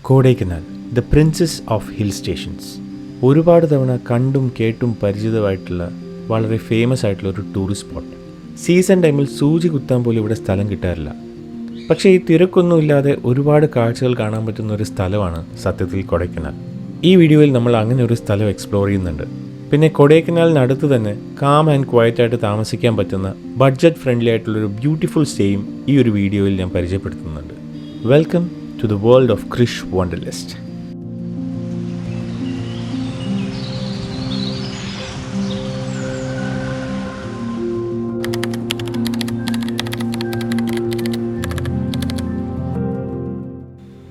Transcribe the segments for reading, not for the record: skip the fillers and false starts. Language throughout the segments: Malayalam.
കോടൈക്കനാൽ, the princess of hill stations. ഒരുപാട് തവണ കണ്ടും കേട്ടും പരിചിതമായിട്ടുള്ള വളരെ ഫേമസ് ആയിട്ടുള്ള ഒരു ടൂറിസ്റ്റ് സ്പോട്ട്. സീസൺ ടൈമിൽ സൂചി കുത്താൻ പോലും ഇവിടെ സ്ഥലം കിട്ടാറില്ല. പക്ഷേ ഈ തിരക്കൊന്നുമില്ലാതെ ഒരുപാട് കാഴ്ചകൾ കാണാൻ പറ്റുന്ന ഒരു സ്ഥലമാണ് സത്യത്തിൽ കൊടൈക്കനാൽ. ഈ വീഡിയോയിൽ നമ്മൾ അങ്ങനെ ഒരു സ്ഥലം എക്സ്പ്ലോർ ചെയ്യുന്നുണ്ട്. പിന്നെ കൊടൈക്കനാലിനടുത്ത് തന്നെ കാം ആൻഡ് ക്വയറ്റ് ആയിട്ട് താമസിക്കാൻ പറ്റുന്ന ബഡ്ജറ്റ് ഫ്രണ്ട്ലി ആയിട്ടുള്ളൊരു ബ്യൂട്ടിഫുൾ സ്റ്റേയും ഈ ഒരു വീഡിയോയിൽ ഞാൻ പരിചയപ്പെടുത്തുന്നുണ്ട്. Welcome to the world of Krish Wanderlust.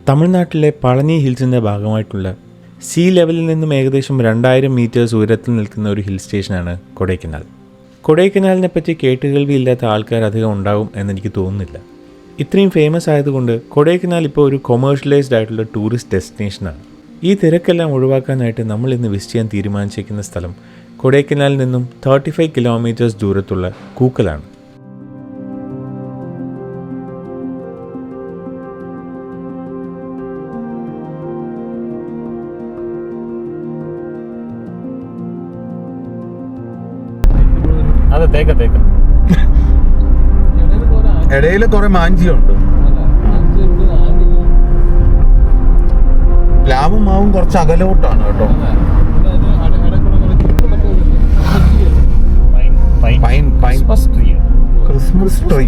തമിഴ്നാട്ടിലെ പളനി ഹിൽസിൻ്റെ ഭാഗമായിട്ടുള്ള സീ ലെവലിൽ നിന്നും ഏകദേശം 2000 മീറ്റേഴ്സ് ഉയരത്തിൽ നിൽക്കുന്ന ഒരു ഹിൽ സ്റ്റേഷനാണ് കൊടൈക്കനാൽ. കൊടൈക്കനാലിനെ പറ്റി കേട്ടുകേൾവിയില്ലാത്ത ആൾക്കാർ അധികം ഉണ്ടാവും എന്നെനിക്ക് തോന്നുന്നില്ല. ഇത്രയും ഫേമസ് ആയതുകൊണ്ട് കൊടൈക്കനാൽ ഇപ്പോൾ ഒരു കൊമേഴ്ഷ്യലൈസ്ഡ് ആയിട്ടുള്ള ടൂറിസ്റ്റ് ഡെസ്റ്റിനേഷനാണ്. ഈ തിരക്കെല്ലാം ഒഴിവാക്കാനായിട്ട് നമ്മൾ ഇന്ന് വിസിറ്റ് ചെയ്യാൻ തീരുമാനിച്ചിരിക്കുന്ന സ്ഥലം കൊടൈക്കനാലിൽ നിന്നും 35 കിലോമീറ്റേഴ്സ് ദൂരത്തുള്ള കൂക്കലാണ്. അതെ, തേക്ക ഇടയിൽ കുറെ മാഞ്ചിയുണ്ട്. പ്ലാവും മാവും കുറച്ച് അകലോട്ടാണ് കേട്ടോ. Christmas tree.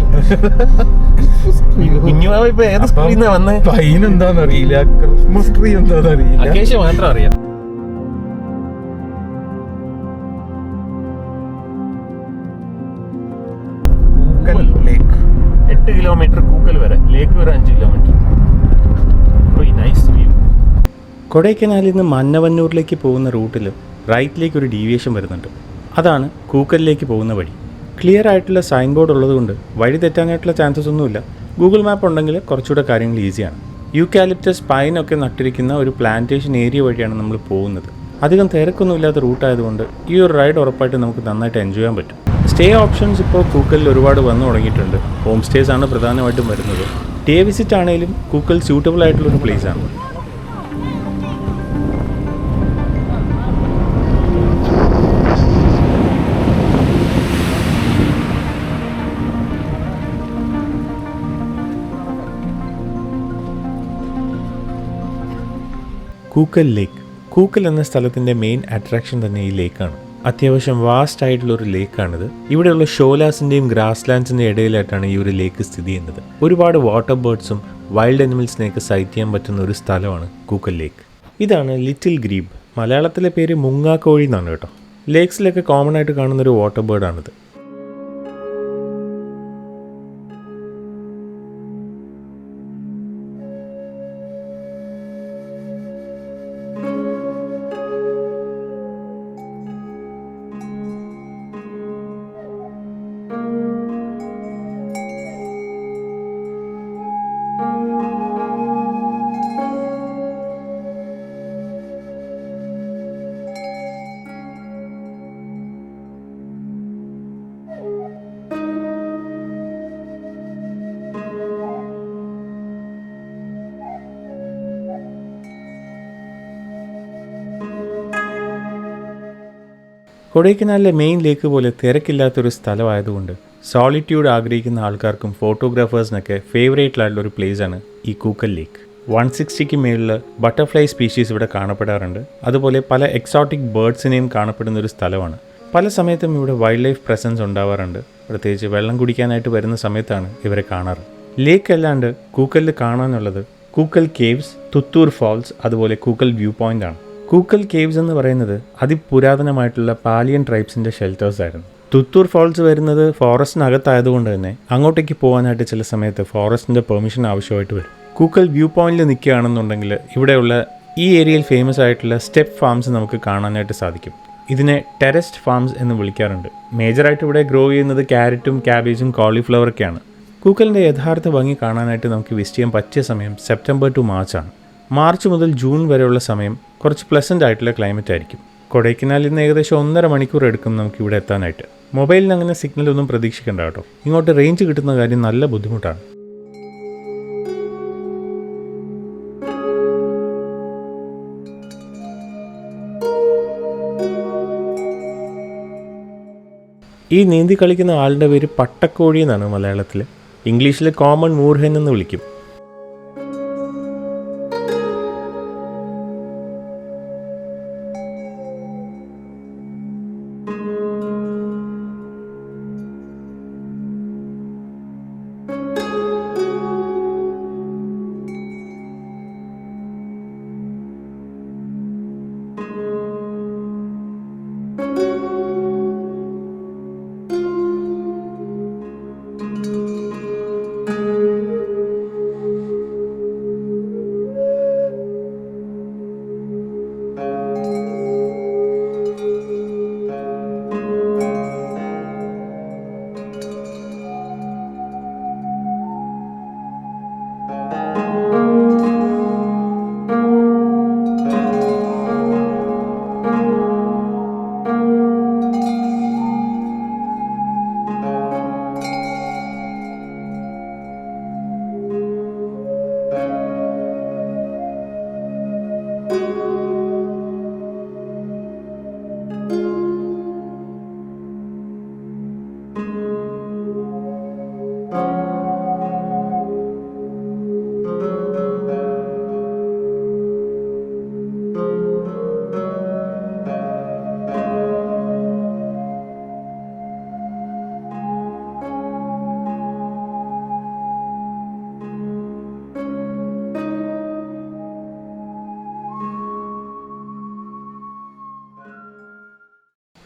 പൈൻ എന്താന്നറിയില്ല, ക്രിസ്മസ് ട്രീ എന്താന്നറിയില്ല, മാത്രം അറിയാം. ലേക്ക് 8 കിലോമീറ്റർ കൂക്കൽ വരെ, ലേക്ക് വരെ 5 കിലോമീറ്റർ. Nice view. കൊടൈക്കനാലിൽ നിന്ന് മന്നവന്നൂരിലേക്ക് പോകുന്ന റൂട്ടിൽ റൈറ്റിലേക്ക് ഒരു ഡീവിയേഷൻ വരുന്നുണ്ട്. അതാണ് കൂക്കലിലേക്ക് പോകുന്ന വഴി. ക്ലിയർ ആയിട്ടുള്ള സൈൻ ബോർഡ് ഉള്ളതുകൊണ്ട് വഴി തെറ്റാനായിട്ടുള്ള ചാൻസസ് ഒന്നുമില്ല. ഗൂഗിൾ മാപ്പ് ഉണ്ടെങ്കിൽ കുറച്ചുകൂടെ കാര്യങ്ങൾ ഈസിയാണ്. യൂക്കാലിപ്റ്റസ് പൈനൊക്കെ നട്ടിരിക്കുന്ന ഒരു പ്ലാന്റേഷൻ ഏരിയ വഴിയാണ് നമ്മൾ പോകുന്നത്. അധികം തിരക്കൊന്നുമില്ലാത്ത റൂട്ടായതുകൊണ്ട് ഈ ഒരു റൈഡ് ഉറപ്പായിട്ട് നമുക്ക് നന്നായിട്ട് എൻജോയ് ചെയ്യാൻ പറ്റും. സ്റ്റേ ഓപ്ഷൻസ് ഇപ്പോൾ കൂക്കലിൽ ഒരുപാട് വന്നു തുടങ്ങിയിട്ടുണ്ട്. ഹോം സ്റ്റേസ് ആണ് പ്രധാനമായിട്ടും വരുന്നത്. ഡേ വിസിറ്റ് ആണെങ്കിലും കൂക്കൽ സ്യൂട്ടബിൾ ആയിട്ടുള്ളൊരു പ്ലേസ് ആണ്. കൂക്കൽ ലേക്ക്. കൂക്കൽ എന്ന സ്ഥലത്തിൻ്റെ മെയിൻ അട്രാക്ഷൻ തന്നെ ഈ ലേക്കാണ്. അത്യാവശ്യം വാസ്റ്റ് ആയിട്ടുള്ളൊരു ലേക്കാണിത്. ഇവിടെയുള്ള ഷോലാസിൻ്റെയും ഗ്രാസ് ലാൻഡ്സിൻ്റെയും ഇടയിലായിട്ടാണ് ഈ ഒരു ലേക്ക് സ്ഥിതി ചെയ്യുന്നത്. ഒരുപാട് വാട്ടർ ബേർഡ്സും വൈൽഡ് അനിമൽസിനെയൊക്കെ സൈറ്റ് ചെയ്യാൻ പറ്റുന്ന ഒരു സ്ഥലമാണ് കൂക്കൽ ലേക്ക്. ഇതാണ് ലിറ്റിൽ ഗ്രീബ്. മലയാളത്തിലെ പേര് മുങ്ങാക്കോഴി എന്നാണ് കേട്ടോ. ലേക്സിലൊക്കെ കോമൺ ആയിട്ട് കാണുന്നൊരു വാട്ടർ ബേർഡാണിത്. കൊടൈക്കനാലിലെ മെയിൻ ലേക്ക് പോലെ തിരക്കില്ലാത്തൊരു സ്ഥലമായതുകൊണ്ട് സോളിറ്റ്യൂഡ് ആഗ്രഹിക്കുന്ന ആൾക്കാർക്കും ഫോട്ടോഗ്രാഫേഴ്സിനൊക്കെ ഫേവറേറ്റിലായിട്ടുള്ളൊരു പ്ലേസാണ് ഈ കൂക്കൽ ലേക്ക്. 160ക്ക് മേളിൽ ബട്ടർഫ്ലൈ സ്പീഷീസ് ഇവിടെ കാണപ്പെടാറുണ്ട്. അതുപോലെ പല എക്സോട്ടിക് ബേർഡ്സിനെയും കാണപ്പെടുന്ന ഒരു സ്ഥലമാണ്. പല സമയത്തും ഇവിടെ വൈൽഡ് ലൈഫ് പ്രസൻസ് ഉണ്ടാവാറുണ്ട്. പ്രത്യേകിച്ച് വെള്ളം കുടിക്കാനായിട്ട് വരുന്ന സമയത്താണ് ഇവരെ കാണാറ്. ലേക്ക് അല്ലാണ്ട് കൂക്കലിൽ കാണാനുള്ളത് കൂക്കൽ കേവ്സ്, തുത്തൂർ ഫാൾസ്, അതുപോലെ കൂക്കൽ വ്യൂ പോയിന്റ് ആണ്. കൂക്കൽ കേവ്സ് എന്ന് പറയുന്നത് അതിപുരാതനമായിട്ടുള്ള പാലിയൻ ട്രൈബ്സിൻ്റെ ഷെൽട്ടേഴ്സ് ആയിരുന്നു. തുത്തൂർ ഫാൾസ് വരുന്നത് ഫോറസ്റ്റിനകത്തായതുകൊണ്ട് തന്നെ അങ്ങോട്ടേക്ക് പോകാനായിട്ട് ചില സമയത്ത് ഫോറസ്റ്റിൻ്റെ പെർമിഷൻ ആവശ്യമായിട്ട് വരും. കൂക്കൽ വ്യൂ പോയിന്റിൽ നിൽക്കുകയാണെന്നുണ്ടെങ്കിൽ ഇവിടെയുള്ള ഈ ഏരിയയിൽ ഫേമസ് ആയിട്ടുള്ള സ്റ്റെപ്പ് ഫാംസ് നമുക്ക് കാണാനായിട്ട് സാധിക്കും. ഇതിനെ ടെറസ്ഡ് ഫാംസ് എന്ന് വിളിക്കാറുണ്ട്. മേജറായിട്ട് ഇവിടെ ഗ്രോ ചെയ്യുന്നത് ക്യാരറ്റും ക്യാബേജും കോളിഫ്ലവറൊക്കെയാണ്. കൂക്കലിൻ്റെ യഥാർത്ഥ ഭംഗി കാണാനായിട്ട് നമുക്ക് വിസിറ്റ് ചെയ്യാൻ പറ്റിയ സമയം സെപ്റ്റംബർ ടു മാർച്ചാണ്. മാർച്ച് മുതൽ ജൂൺ വരെയുള്ള സമയം കുറച്ച് പ്ലസൻ്റ് ആയിട്ടുള്ള ക്ലൈമറ്റ് ആയിരിക്കും. കൊടൈക്കനാലിൽ നിന്ന് ഏകദേശം 1.5 മണിക്കൂർ എടുക്കും നമുക്ക് ഇവിടെ എത്താനായിട്ട്. മൊബൈലിന് അങ്ങനെ സിഗ്നലൊന്നും പ്രതീക്ഷിക്കേണ്ട കേട്ടോ. ഇങ്ങോട്ട് റേഞ്ച് കിട്ടുന്ന കാര്യം നല്ല ബുദ്ധിമുട്ടാണ്. ഈ നീന്തി കളിക്കുന്ന ആളുടെ പേര് പട്ടക്കോഴി എന്നാണ് മലയാളത്തിൽ. ഇംഗ്ലീഷിൽ കോമൺ മൂർഹൻ എന്ന് വിളിക്കും.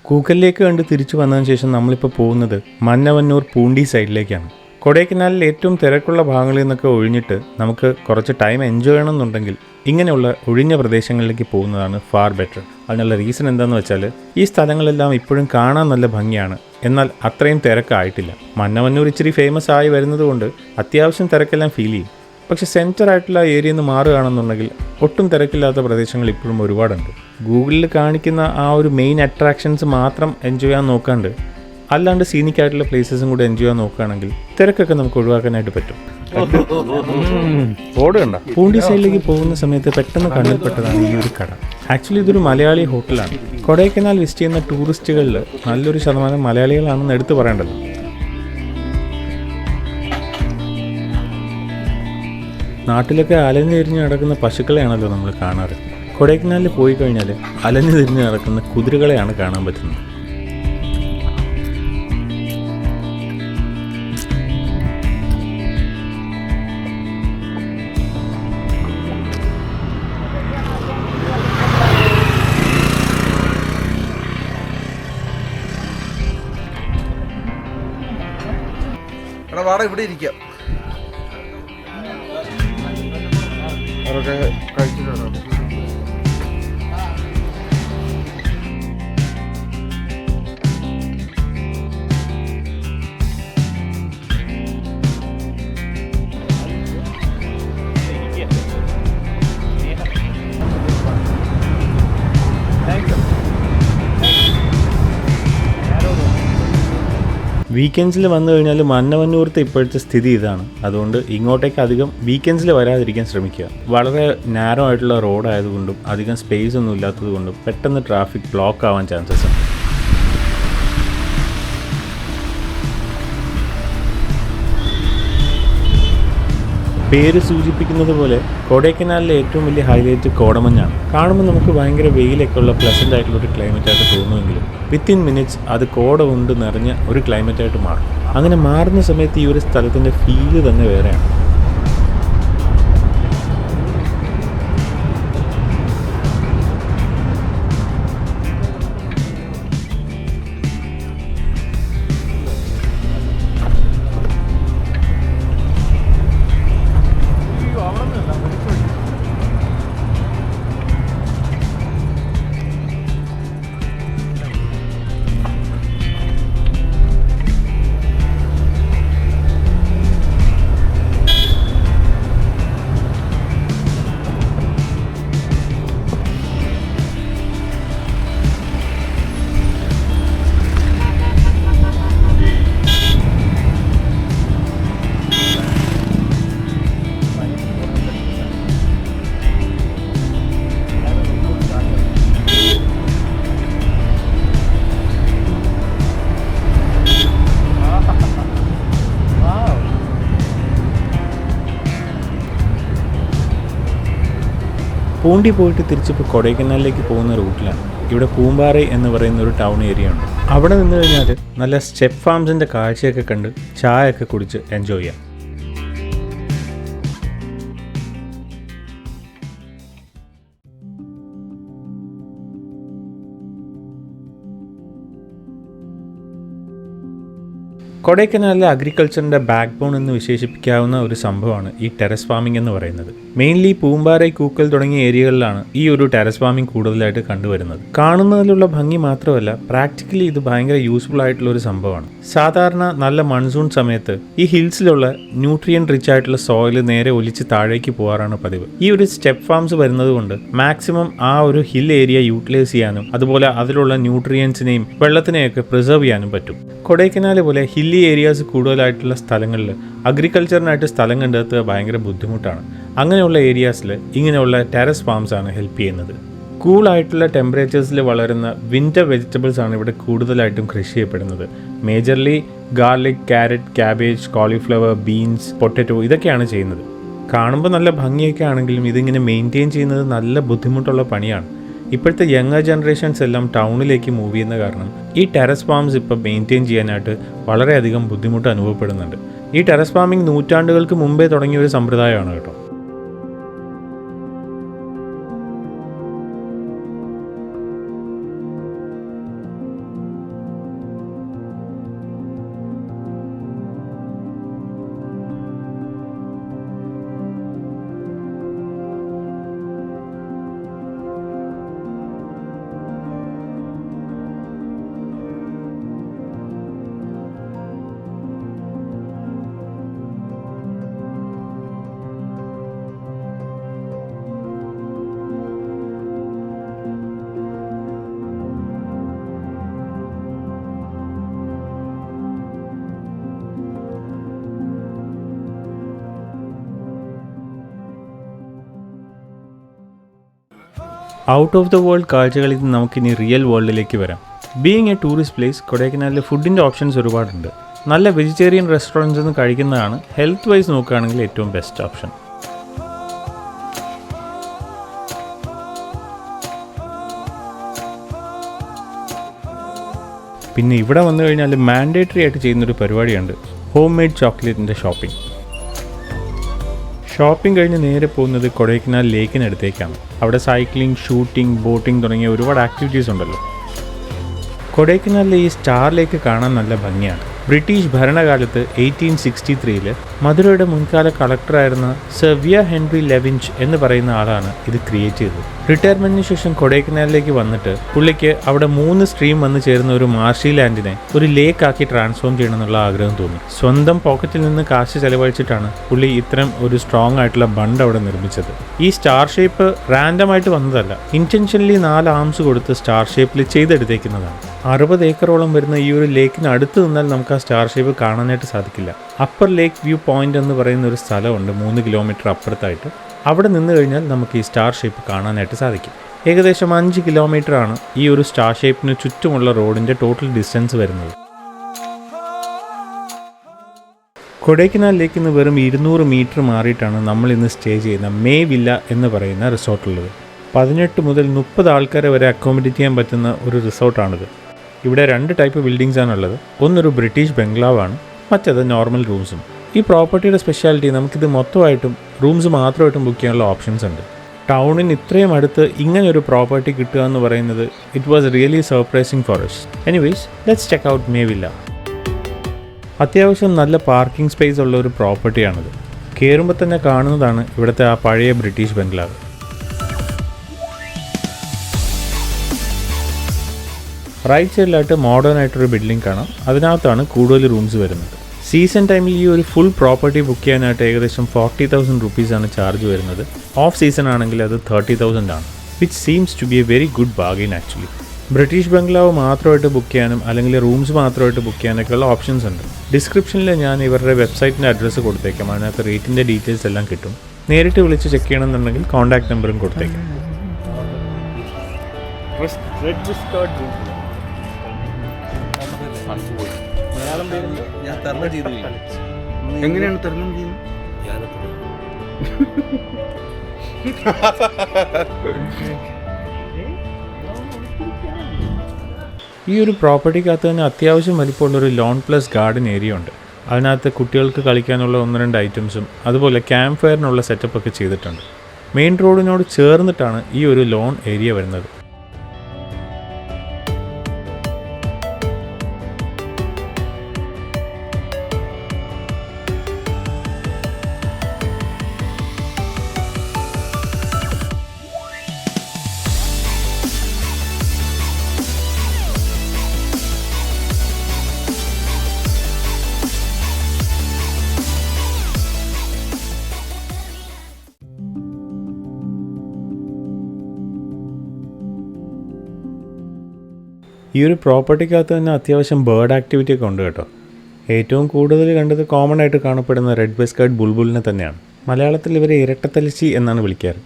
കൂക്കലിലേക്ക് കണ്ട് തിരിച്ചു വന്നതിന് ശേഷം നമ്മളിപ്പോൾ പോകുന്നത് മന്നവന്നൂർ പൂണ്ടി സൈഡിലേക്കാണ്. കൊടൈക്കനാലിൽ ഏറ്റവും തിരക്കുള്ള ഭാഗങ്ങളിൽ നിന്നൊക്കെ ഒഴിഞ്ഞിട്ട് നമുക്ക് കുറച്ച് ടൈം എൻജോയ് ചെയ്യണമെന്നുണ്ടെങ്കിൽ ഇങ്ങനെയുള്ള ഒഴിഞ്ഞ പ്രദേശങ്ങളിലേക്ക് പോകുന്നതാണ് ഫാർ ബെറ്റർ. അതിനുള്ള റീസൺ എന്താണെന്ന് വെച്ചാൽ ഈ സ്ഥലങ്ങളെല്ലാം ഇപ്പോഴും കാണാൻ നല്ല ഭംഗിയാണ്, എന്നാൽ അത്രയും തിരക്കായിട്ടില്ല. മന്നവന്നൂർ ഇച്ചിരി ഫേമസ് ആയി വരുന്നത് കൊണ്ട് അത്യാവശ്യം തിരക്കെല്ലാം ഫീൽ ചെയ്യും. പക്ഷെ സെൻറ്ററായിട്ടുള്ള ഏരിയയിൽ നിന്ന് മാറുകയാണെന്നുണ്ടെങ്കിൽ ഒട്ടും തിരക്കില്ലാത്ത പ്രദേശങ്ങൾ ഇപ്പോഴും ഒരുപാടുണ്ട്. ഗൂഗിളിൽ കാണിക്കുന്ന ആ ഒരു മെയിൻ അട്രാക്ഷൻസ് മാത്രം എൻജോയ് ചെയ്യാൻ നോക്കാണ്ട് അല്ലാണ്ട് സീനിക്കായിട്ടുള്ള പ്ലേസസും കൂടെ എൻജോയ് ചെയ്യാൻ നോക്കുകയാണെങ്കിൽ തിരക്കൊക്കെ നമുക്ക് ഒഴിവാക്കാനായിട്ട് പറ്റും. ഓടുകണ്ട. പൂണ്ടി സൈഡിലേക്ക് പോകുന്ന സമയത്ത് പെട്ടെന്ന് കണ്ണിൽപ്പെട്ടതാണ് ഈ ഒരു കട. ആക്ച്വലി ഇതൊരു മലയാളി ഹോട്ടലാണ്. കൊടൈക്കനാൽ വിസിറ്റ് ചെയ്യുന്ന ടൂറിസ്റ്റുകളിൽ നല്ലൊരു ശതമാനം മലയാളികളാണെന്ന് എടുത്തു പറയേണ്ടത്. നാട്ടിലൊക്കെ അലഞ്ഞു തിരിഞ്ഞ് നടക്കുന്ന പശുക്കളെയാണല്ലോ നമ്മൾ കാണാറ്. കൊടൈക്കനാലിൽ പോയി കഴിഞ്ഞാൽ അലഞ്ഞു തിരിഞ്ഞ് നടക്കുന്ന കുതിരകളെയാണ് കാണാൻ പറ്റുന്നത്. ഇവിടെ ഇരിക്കാം. അവരൊക്കെ കഴിച്ചിട്ടുണ്ടോ? വീക്കെൻഡ്സിൽ വന്നു കഴിഞ്ഞാൽ മന്നവന്നൂരത്തെ ഇപ്പോഴത്തെ സ്ഥിതി ഇതാണ്. അതുകൊണ്ട് ഇങ്ങോട്ടേക്ക് അധികം വീക്കെൻഡ്സിൽ വരാതിരിക്കാൻ ശ്രമിക്കുക. വളരെ നാരോ ആയിട്ടുള്ള റോഡായതുകൊണ്ടും അധികം സ്പേസ് ഒന്നും ഇല്ലാത്തത് കൊണ്ടും പെട്ടെന്ന് ട്രാഫിക് ബ്ലോക്ക് ആവാൻ ചാൻസസ് ഉണ്ട്. പേര് സൂചിപ്പിക്കുന്നത് പോലെ കൊടൈക്കനാലിലെ ഏറ്റവും വലിയ ഹൈലൈറ്റ് കോടമഞ്ഞാണ്. കാണുമ്പോൾ നമുക്ക് ഭയങ്കര വെയിലൊക്കെ ഉള്ള പ്ലസൻ്റ് ആയിട്ടുള്ള ഒരു ക്ലൈമറ്റായിട്ട് തോന്നുമെങ്കിലും വിത്തിൻ മിനിറ്റ്സ് അത് കോട കൊണ്ട് നിറഞ്ഞ ഒരു ക്ലൈമറ്റായിട്ട് മാറും. അങ്ങനെ മാറുന്ന സമയത്ത് ഈ ഒരു സ്ഥലത്തിൻ്റെ ഫീല് തന്നെ വേറെയാണ്. പൂണ്ടി പോയിട്ട് തിരിച്ചിപ്പോൾ കൊടൈക്കനാലിലേക്ക് പോകുന്ന റൂട്ടിലാണ്. ഇവിടെ പൂമ്പാറൈ എന്ന് പറയുന്ന ഒരു ടൗൺ ഏരിയ ഉണ്ട്. അവിടെ നിന്ന് കഴിഞ്ഞാൽ നല്ല സ്റ്റെപ്പ് ഫാംസിൻ്റെ കാഴ്ചയൊക്കെ കണ്ട് ചായയൊക്കെ കുടിച്ച് എൻജോയ് ചെയ്യാം. കൊടൈക്കനാലിലെ അഗ്രികൾച്ചറിൻ്റെ ബാക്ക് ബോൺ എന്ന് വിശേഷിപ്പിക്കാവുന്ന ഒരു സംഭവമാണ് ഈ ടെറസ് ഫാമിംഗ് എന്ന് പറയുന്നത്. മെയിൻലി പൂമ്പാറൈ, കൂക്കൽ തുടങ്ങിയ ഏരിയകളിലാണ് ഈ ഒരു ടെറസ് ഫാമിംഗ് കൂടുതലായിട്ട് കണ്ടുവരുന്നത്. കാണുന്നതിലുള്ള ഭംഗി മാത്രമല്ല, പ്രാക്ടിക്കലി ഇത് ഭയങ്കര യൂസ്ഫുൾ ആയിട്ടുള്ള ഒരു സംഭവമാണ്. സാധാരണ നല്ല മൺസൂൺ സമയത്ത് ഈ ഹിൽസിലുള്ള ന്യൂട്രിയൻ റിച്ച് ആയിട്ടുള്ള സോയിൽ നേരെ ഒലിച്ച് താഴേക്ക് പോകാറാണ് പതിവ്. ഈ ഒരു സ്റ്റെപ്പ് ഫാംസ് വരുന്നത് കൊണ്ട് മാക്സിമം ആ ഒരു ഹിൽ ഏരിയ യൂട്ടിലൈസ് ചെയ്യാനും അതുപോലെ അതിലുള്ള ന്യൂട്രിയൻസിനെയും വെള്ളത്തിനെയൊക്കെ പ്രിസർവ് ചെയ്യാനും പറ്റും. കൊടൈക്കനാൽ പോലെ ഹില്ലി ഏരിയാസ് കൂടുതലായിട്ടുള്ള സ്ഥലങ്ങളിൽ അഗ്രികൾച്ചറിനായിട്ട് സ്ഥലം കണ്ടെത്തുക ഭയങ്കര ബുദ്ധിമുട്ടാണ്. അങ്ങനെയുള്ള ഏരിയാസിൽ ഇങ്ങനെയുള്ള ടെറസ് ഫാംസ് ആണ് ഹെൽപ്പ് ചെയ്യുന്നത്. കൂളായിട്ടുള്ള ടെമ്പറേച്ചേഴ്സിൽ വളരുന്ന വിൻ്റർ വെജിറ്റബിൾസ് ആണ് ഇവിടെ കൂടുതലായിട്ടും കൃഷി ചെയ്യപ്പെടുന്നത്. Majorly garlic, carrot, cabbage, cauliflower, beans, potato ഇതൊക്കെയാണ് ചെയ്യുന്നത്. കാണുമ്പോൾ നല്ല ഭംഗിയൊക്കെ ആണെങ്കിലും ഇതിങ്ങനെ മെയിൻറ്റെയിൻ ചെയ്യുന്നത് നല്ല ബുദ്ധിമുട്ടുള്ള പണിയാണ്. ഇപ്പോഴത്തെ യങ്ങർ ജനറേഷൻസ് എല്ലാം ടൗണിലേക്ക് മൂവ് ചെയ്യുന്ന കാരണം ഈ ടെറസ് ഫാംസ് ഇപ്പോൾ മെയിൻറ്റെയിൻ ചെയ്യാനായിട്ട് വളരെയധികം ബുദ്ധിമുട്ട് അനുഭവപ്പെടുന്നുണ്ട്. ഈ ടെറസ് ഫാമിംഗ് നൂറ്റാണ്ടുകൾക്ക് മുമ്പേ തുടങ്ങിയ ഒരു സമ്പ്രദായമാണ് കേട്ടോ. ഔട്ട് ഓഫ് ദ വേൾഡ് കാഴ്ചകളിൽ നിന്ന് നമുക്കിനി റിയൽ വേൾഡിലേക്ക് വരാം. ബീയിങ് എ ടൂറിസ്റ്റ് പ്ലേസ്, കൊടൈക്കനാലിൽ ഫുഡിൻ്റെ ഓപ്ഷൻസ് ഒരുപാടുണ്ട്. നല്ല വെജിറ്റേറിയൻ റെസ്റ്റോറൻറ്റ്സ് നിന്ന് കഴിക്കുന്നതാണ് ഹെൽത്ത് വൈസ് നോക്കുകയാണെങ്കിൽ ഏറ്റവും ബെസ്റ്റ് ഓപ്ഷൻ. പിന്നെ ഇവിടെ വന്നു കഴിഞ്ഞാൽ മാൻഡേറ്ററി ആയിട്ട് ചെയ്യുന്നൊരു പരിപാടിയുണ്ട്, ഹോം മെയ്ഡ് ചോക്ലേറ്റിൻ്റെ ഷോപ്പിംഗ്. ഷോപ്പിംഗ് കഴിഞ്ഞ് നേരെ പോകുന്നത് കൊടൈക്കനാൽ ലേക്കിനടുത്തേക്കാണ്. അവിടെ സൈക്ലിംഗ്, ഷൂട്ടിംഗ്, ബോട്ടിംഗ് തുടങ്ങിയ ഒരുപാട് ആക്ടിവിറ്റീസ് ഉണ്ടല്ലോ. കൊടൈക്കനാലിലെ ഈ സ്റ്റാർ ലേക്ക് കാണാൻ നല്ല ഭംഗിയാണ്. ബ്രിട്ടീഷ് ഭരണകാലത്ത് 1863 മധുരയുടെ മുൻകാല കളക്ടറായിരുന്ന സർ വിയ ഹെൻറി ലെവിഞ്ച് എന്ന് പറയുന്ന ആളാണ് ഇത് ക്രിയേറ്റ് ചെയ്തത്. റിട്ടയർമെന്റിന് ശേഷം കൊടൈക്കനാലിലേക്ക് വന്നിട്ട് പുള്ളിക്ക് അവിടെ 3 സ്ട്രീം വന്ന് ചേരുന്ന ഒരു മാർഷി ലാൻഡിനെ ഒരു ലേക്ക് ആക്കി ട്രാൻസ്ഫോം ചെയ്യണമെന്നുള്ള ആഗ്രഹം തോന്നി. സ്വന്തം പോക്കറ്റിൽ നിന്ന് കാശ് ചെലവഴിച്ചിട്ടാണ് പുള്ളി ഇത്തരം ഒരു സ്ട്രോങ് ആയിട്ടുള്ള ബണ്ട് അവിടെ നിർമ്മിച്ചത്. ഈ സ്റ്റാർ ഷേപ്പ് റാൻഡമായിട്ട് വന്നതല്ല, ഇന്റൻഷനലി 4 ആംസ് കൊടുത്ത് സ്റ്റാർ ഷേപ്പിൽ ചെയ്തെടുത്തേക്കുന്നതാണ്. 60 ഏക്കറോളം വരുന്ന ഈ ഒരു ലേക്കിന് അടുത്ത് നിന്നാൽ നമുക്ക് ആ സ്റ്റാർ ഷേപ്പ് കാണാനായിട്ട് സാധിക്കില്ല. അപ്പർ ലേക്ക് വ്യൂ പോയിന്റ് എന്ന് പറയുന്ന ഒരു സ്ഥലമുണ്ട് 3 കിലോമീറ്റർ അപ്പുറത്തായിട്ട്. അവിടെ നിന്ന് കഴിഞ്ഞാൽ നമുക്ക് ഈ സ്റ്റാർ ഷേപ്പ് കാണാനായിട്ട് സാധിക്കും. ഏകദേശം 5 കിലോമീറ്റർ ആണ് ഈ ഒരു സ്റ്റാർ ഷേപ്പിന് ചുറ്റുമുള്ള റോഡിൻ്റെ ടോട്ടൽ ഡിസ്റ്റൻസ് വരുന്നത്. കൊടൈക്കനാൽ ലേക്കിൽ നിന്ന് വെറും 200 മീറ്റർ മാറിയിട്ടാണ് നമ്മൾ ഇന്ന് സ്റ്റേ ചെയ്യുന്ന മേ വില്ല എന്ന് പറയുന്ന റിസോർട്ടുള്ളത്. 18 മുതൽ 30 ആൾക്കാരെ വരെ അക്കോമഡേറ്റ് ചെയ്യാൻ പറ്റുന്ന ഒരു റിസോർട്ടാണിത്. ഇവിടെ 2 ടൈപ്പ് ബിൽഡിങ്സ് ആണുള്ളത്. ഒന്നൊരു ബ്രിട്ടീഷ് ബംഗ്ലാവാണ്, മറ്റത് നോർമൽ റൂംസും. ഈ പ്രോപ്പർട്ടിയുടെ സ്പെഷ്യാലിറ്റി നമുക്കിത് മൊത്തമായിട്ടും റൂംസ് മാത്രമായിട്ടും ബുക്ക് ചെയ്യാനുള്ള ഓപ്ഷൻസ് ഉണ്ട്. ടൗണിന് ഇത്രയും അടുത്ത് ഇങ്ങനെ ഒരു പ്രോപ്പർട്ടി കിട്ടുക എന്ന് പറയുന്നത് it was really surprising for us. Anyways, let's check out May Villa. അത്യാവശ്യം നല്ല പാർക്കിംഗ് സ്പേസ് ഉള്ള ഒരു പ്രോപ്പർട്ടിയാണിത്. കയറുമ്പോൾ തന്നെ കാണുന്നതാണ് ഇവിടുത്തെ ആ പഴയ ബ്രിട്ടീഷ് ബംഗ്ലാവ്. റൈറ്റ് സൈഡിലായിട്ട് മോഡേൺ ആയിട്ടൊരു ബിൽഡിംഗ് കാണാം. അതിനകത്താണ് കൂടുതൽ റൂംസ് വരുന്നത്. സീസൺ ടൈമിൽ ഈ ഒരു ഫുൾ പ്രോപ്പർട്ടി ബുക്ക് ചെയ്യാനായിട്ട് ഏകദേശം 40,000 റുപ്പീസാണ് ചാർജ് വരുന്നത്. ഓഫ് സീസൺ ആണെങ്കിൽ അത് 30,000 ആണ്, which seems to be a very good bargain actually. British bungalow മാത്രമായിട്ട് ബുക്ക് ചെയ്യാനും അല്ലെങ്കിൽ റൂംസ് മാത്രമായിട്ട് ബുക്ക് ചെയ്യാനൊക്കെയുള്ള ഓപ്ഷൻസ് ഉണ്ട്. ഡിസ്ക്രിപ്ഷനിൽ ഞാൻ ഇവരുടെ വെബ്സൈറ്റിൻ്റെ അഡ്രസ്സ് കൊടുത്തേക്കാം. അതിനകത്ത് റേറ്റിൻ്റെ ഡീറ്റെയിൽസ് എല്ലാം കിട്ടും. നേരിട്ട് വിളിച്ച് ചെക്ക് ചെയ്യണമെന്നുണ്ടെങ്കിൽ കോൺടാക്ട് നമ്പറും കൊടുത്തേക്കാം. ഞാൻ തരണം ചെയ്തു. എങ്ങനെയാണ് തരണം ചെയ്യുന്നത്? ഈ ഒരു പ്രോപ്പർട്ടിക്കകത്ത് തന്നെ അത്യാവശ്യം വലിപ്പമുള്ളൊരു ലോൺ പ്ലസ് ഗാർഡൻ ഏരിയ ഉണ്ട്. അതിനകത്ത് കുട്ടികൾക്ക് കളിക്കാനുള്ള 1-2 ഐറ്റംസും അതുപോലെ ക്യാമ്പ് ഫയറിനുള്ള സെറ്റപ്പൊക്കെ ചെയ്തിട്ടുണ്ട്. മെയിൻ റോഡിനോട് ചേർന്നിട്ടാണ് ഈ ഒരു ലോൺ ഏരിയ വരുന്നത്. ഈ ഒരു പ്രോപ്പർട്ടിക്കകത്ത് തന്നെ അത്യാവശ്യം ബേർഡ് ആക്ടിവിറ്റി ഒക്കെ ഉണ്ട് കേട്ടോ. ഏറ്റവും കൂടുതൽ കണ്ടത് കോമൺ ആയിട്ട് കാണപ്പെടുന്ന റെഡ് ബെസ്കേർഡ് ബുൾബുളിനെ തന്നെയാണ്. മലയാളത്തിൽ ഇവരെ ഇരട്ടത്തലിച്ചി എന്നാണ് വിളിക്കാറ്.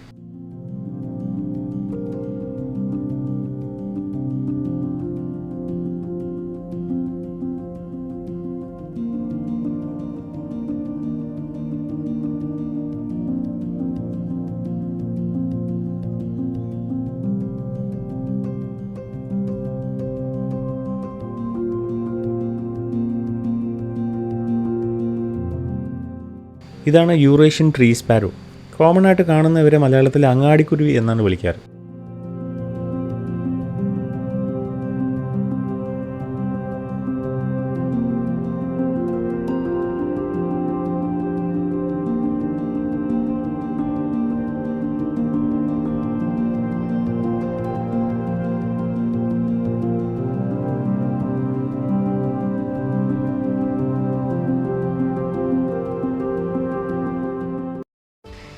ഇതാണ് യൂറേഷ്യൻ ട്രീ സ്പാരോ. കോമൺ ആയിട്ട് കാണുന്ന ഇവരെ മലയാളത്തിൽ അങ്ങാടിക്കുരുവി എന്നാണ് വിളിക്കാറ്.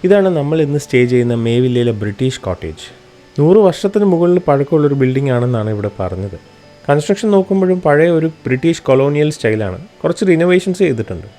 ഇതാണ് നമ്മൾ ഇന്ന് സ്റ്റേ ചെയ്യുന്ന മേവില്ലയിലെ ബ്രിട്ടീഷ് കോട്ടേജ്. 100 വർഷത്തിന് മുകളിൽ പഴക്കമുള്ളൊരു ബിൽഡിംഗ് ആണെന്നാണ് ഇവിടെ പറഞ്ഞത്. കൺസ്ട്രക്ഷൻ നോക്കുമ്പോഴും പഴയ ഒരു ബ്രിട്ടീഷ് കൊളോണിയൽ സ്റ്റൈലാണ്. കുറച്ച് റിനോവേഷൻസ് ചെയ്തിട്ടുണ്ട്.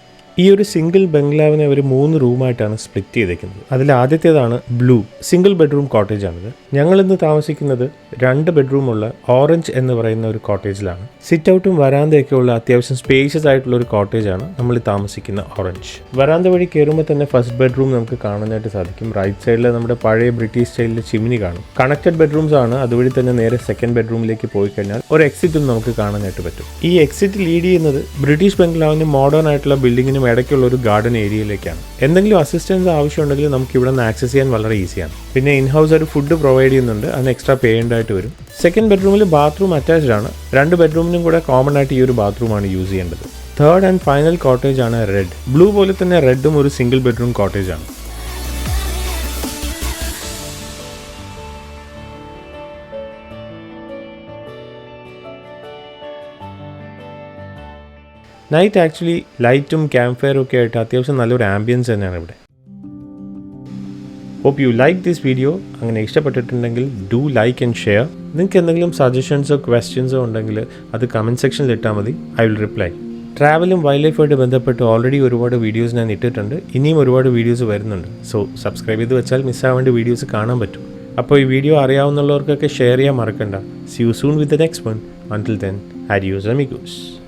ഈ ഒരു സിംഗിൾ ബംഗ്ലാവിനെ അവർ 3 റൂമായിട്ടാണ് സ്പ്ലിറ്റ് ചെയ്തേക്കുന്നത്. അതിൽ ആദ്യത്തേതാണ് ബ്ലൂ, സിംഗിൾ ബെഡ്റൂം കോട്ടേജാണിത്. ഞങ്ങളിന്ന് താമസിക്കുന്നത് 2 ബെഡ്റൂമുള്ള ഓറഞ്ച് എന്ന് പറയുന്ന ഒരു കോട്ടേജിലാണ്. സിറ്റ് ഔട്ടും വരാന്തയൊക്കെ ഉള്ള അത്യാവശ്യം സ്പേഷ്യസ് ആയിട്ടുള്ള ഒരു കോട്ടേജാണ് നമ്മൾ താമസിക്കുന്ന ഓറഞ്ച്. വരാന്ത വഴി കയറുമ്പോൾ തന്നെ ഫസ്റ്റ് ബെഡ്റൂം നമുക്ക് കാണാനായിട്ട് സാധിക്കും. റൈറ്റ് സൈഡിൽ നമ്മുടെ പഴയ ബ്രിട്ടീഷ് സ്റ്റൈലിലെ ചിമ്മിനി കാണും. കണക്റ്റഡ് ബെഡ്റൂംസ് ആണ്. അതുവഴി തന്നെ നേരെ സെക്കൻഡ് ബെഡ്റൂമിലേക്ക് പോയി കഴിഞ്ഞാൽ ഒരു എക്സിറ്റും നമുക്ക് കാണാനായിട്ട് പറ്റും. ഈ എക്സിറ്റ് ലീഡ് ചെയ്യുന്നത് ബ്രിട്ടീഷ് ബംഗ്ലാവിനും മോഡേൺ ആയിട്ടുള്ള ബിൽഡിങ്ങിനും ഇടയ്ക്കുള്ള ഒരു ഗാർഡൻ ഏരിയയിലേക്കാണ്. എന്തെങ്കിലും അസിസ്റ്റൻസ് ആവശ്യമുണ്ടെങ്കിൽ നമുക്ക് ഇവിടെ നിന്ന് ആക്സസ് ചെയ്യാൻ വളരെ ഈസിയാണ്. പിന്നെ ഇൻഹൗസ് ഒരു ഫുഡ് പ്രൊവൈഡ് ചെയ്യുന്നുണ്ട്. അതിന് എക്സ്ട്രാ പേയ്മെൻ്റായിട്ട് വരും. സെക്കൻഡ് ബെഡ്റൂമിൽ ബാത്റൂം അറ്റാച്ച്ഡ് ആണ്. 2 ബെഡ്റൂമിനും കൂടെ കോമൺ ആയിട്ട് ഈ ഒരു ബാത്റൂമാണ് യൂസ് ചെയ്യേണ്ടത്. തേർഡ് ആൻഡ് ഫൈനൽ കോട്ടേജ് ആണ് റെഡ്. ബ്ലൂ പോലെ തന്നെ റെഡും ഒരു സിംഗിൾ ബെഡ്റൂം കോട്ടേജ് ആണ്. നൈറ്റ് ആക്ച്വലി ലൈറ്റും ക്യാമ്പ് ഫയറും ഒക്കെ ആയിട്ട് അത്യാവശ്യം നല്ലൊരു ആംബിയൻസ് തന്നെയാണ് ഇവിടെ. Hope you like this video. അങ്ങനെ ഇഷ്ടപ്പെട്ടിട്ടുണ്ടെങ്കിൽ ഡു ലൈക്ക് ആൻഡ് ഷെയർ. നിങ്ങൾക്ക് എന്തെങ്കിലും സജഷൻസോ ക്വസ്റ്റ്യൻസോ ഉണ്ടെങ്കിൽ അത് കമൻറ്റ് സെക്ഷനിൽ ഇട്ടാൽ മതി. I will reply. ട്രാവലും വൈൽഡ് ലൈഫുമായിട്ട് ബന്ധപ്പെട്ട് ഓൾറെഡി ഒരുപാട് വീഡിയോസ് ഞാൻ ഇട്ടിട്ടുണ്ട്. ഇനിയും ഒരുപാട് വീഡിയോസ് വരുന്നുണ്ട്. സോ സബ്സ്ക്രൈബ് ചെയ്ത് വെച്ചാൽ മിസ്സാവേണ്ട വീഡിയോസ് കാണാൻ പറ്റും. അപ്പോൾ ഈ വീഡിയോ അറിയാവുന്നവർക്കൊക്കെ ഷെയർ ചെയ്യാൻ മറക്കണ്ട. See you soon with the next one. Until then, adios amigos.